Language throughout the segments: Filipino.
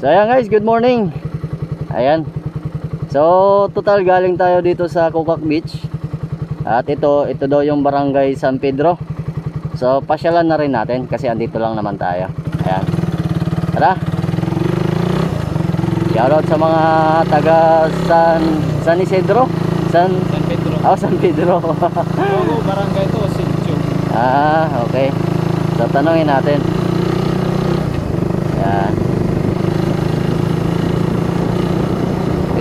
So ayan guys, good morning. Ayan. So total galing tayo dito sa Kukak Beach. At ito daw yung barangay San Pedro. So pasyalan na rin natin kasi andito lang naman tayo. Ayan. Tara. Shoutout sa mga taga San Isidro. San Pedro. Oh, San Pedro. Oo, barangay to, Sitio. Okay. So tanongin natin. Ayan.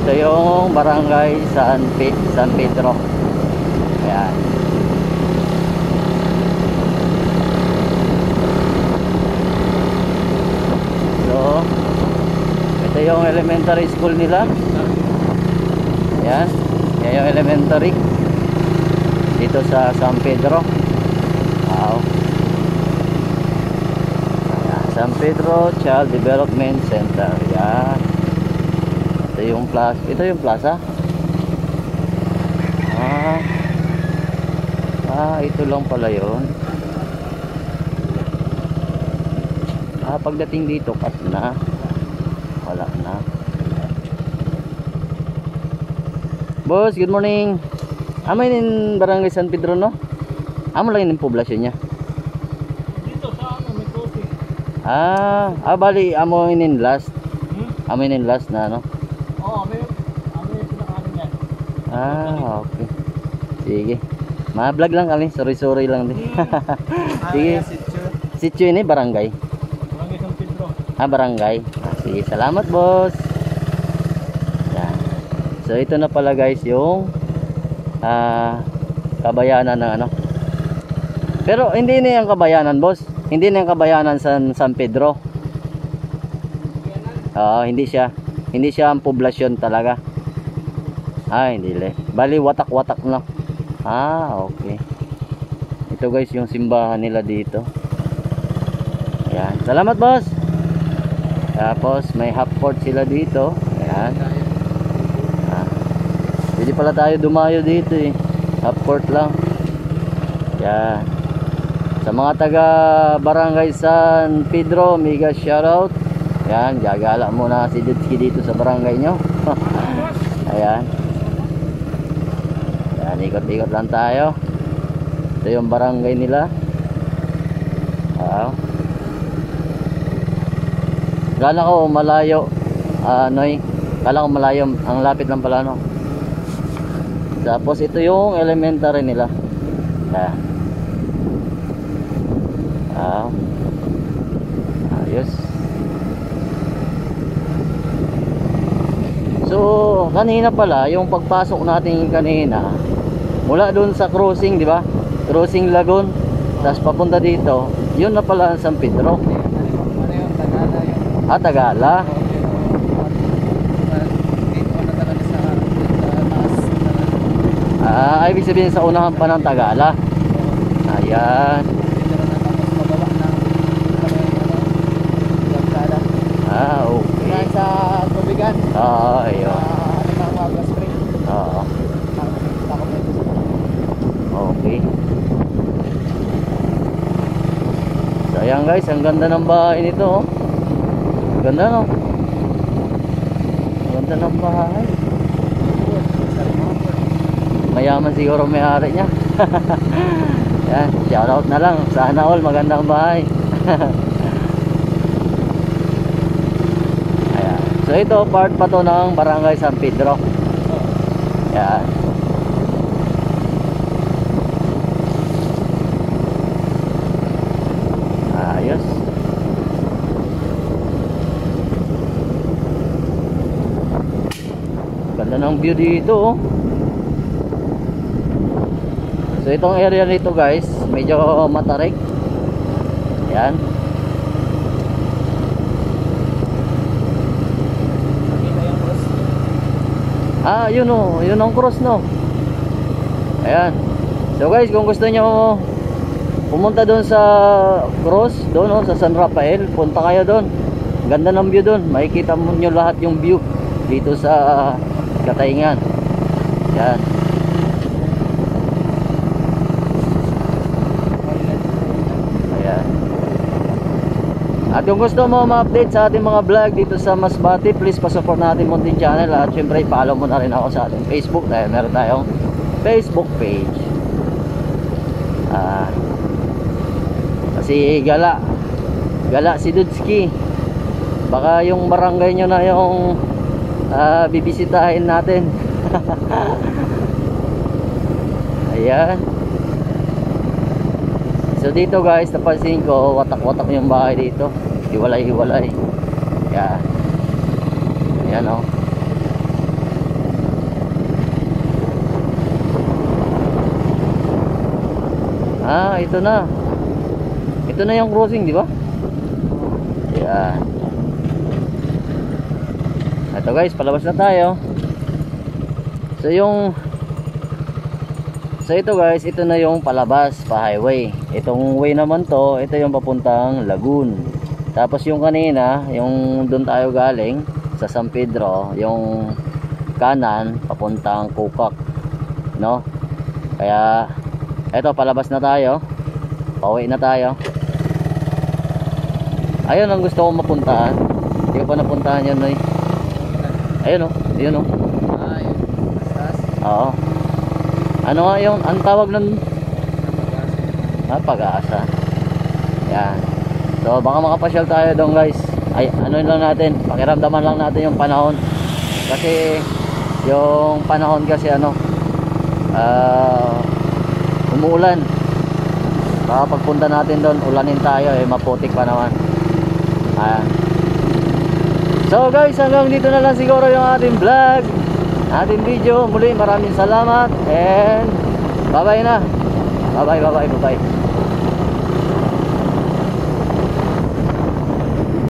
Ito yung barangay San Pedro. Ayan. So ito yung elementary school nila. Ayan. Yan yung elementary dito sa San Pedro. Wow. Ayan. San Pedro Child Development Center. Ayan. Ito yung plaza. Ito lang pala yun. Pagdating dito cut na. Wala na. Boss, good morning. Amo in barangay San Pedro, no? Amo lang yung poblasyon niya. Dito sa may coffee. Bali amo in last. Amo in last na, no? Oo, may pinakain yan. Okay. Sige. Ma-vlog lang kami, sorry lang din. Sige. Sitio ini barangay. Barangay San Pedro. Barangay. Sige, salamat boss. Yan. So ito na pala guys yung kabayanan ng ano. Pero hindi na yung kabayanan boss. Hindi na yung kabayanan sa San Pedro. Hindi siya. Hindi siya ang poblasyon talaga. Hindi le. Bali watak-watak na. Okay. Ito guys yung simbahan nila dito. Ayan. Salamat boss. Tapos may half court sila dito. Ayan. Pwede pala tayo dumayo dito eh. Half court lang. Ayan. Sa mga taga barangay San Pedro, mega shoutout. Ayan. Gagala muna si Dutski dito sa barangay nyo. Ayan. Ayan. Ikot-ikot lang tayo. Ito yung barangay nila. Kala ko malayo. Kala ko malayo. Ang lapit lang pala, no? Tapos ito yung elementary nila. Ayos. So kanina pala yung pagpasok natin kanina mula doon sa crossing, di ba? Crossing Lagoon. Tapos papunta dito, yun na pala ang San Pedro. Tagala. Ibig sabihin sa unahan pa ng Tagala. Ayan. Okay. Sa tubigan. Ayun. Okay. So ayan guys, ang ganda ng bahay nito, oh. Ganda, no? Ganda ng bahay. Mayaman siguro may-ari niya. Yan, shoutout na lang. Sana all magandang bahay. Ayan. So ito part pa to ng barangay San Pedro. Yan. Ayos. Ganda ng view dito, oh. So itong area nito guys, medyo matarik. Ayan. Yun, oh. Yun ang cross, no. Ayan. So guys, kung gusto nyo pumunta doon sa cross, doon, oh, sa San Rafael, punta kayo doon. Ganda ng view doon. Makikita mo nyo lahat yung view dito sa Katayngan. Ayan. At kung gusto mo ma-update sa ating mga vlog dito sa Masbate, please pa-support natin munting channel. At syempre follow mo na rin ako sa ating Facebook dahil meron tayong Facebook page. Kasi gala si Dudski. Baka yung barangay nyo na yung bibisitahin natin. Ayan. So dito guys, napansin ko watak-watak yung bahay dito. Hiwalay-hiwalay. Ayan. Ayan o. Ito na. Ito na yung crossing, di ba? Ayan. Ito guys, palabas na tayo. So ito guys, ito na yung palabas pa highway. Itong way naman to, ito yung papuntang Lagoon. Tapos yung kanina, yung doon tayo galing sa San Pedro, yung kanan papuntang Kukak, no? Kaya eto, palabas na tayo. Pauwi na tayo. Ayun ang gusto kong mapuntahan. Hindi ko pa napuntahan yan, Noy. Ayun oh, yun oh. Oo. Ano nga yung ang tawag ng Pag-asa. Yan. So baka makapasyal tayo doon guys. Ay ano lang natin, pakiramdaman lang natin yung panahon. Kasi yung panahon kasi umuulan. Baka pagpunta natin doon, ulanin tayo maputik pa naman. Ayan. So guys, hanggang dito na lang siguro yung ating vlog, ating video. Muli maraming salamat and bye bye na. Bye bye.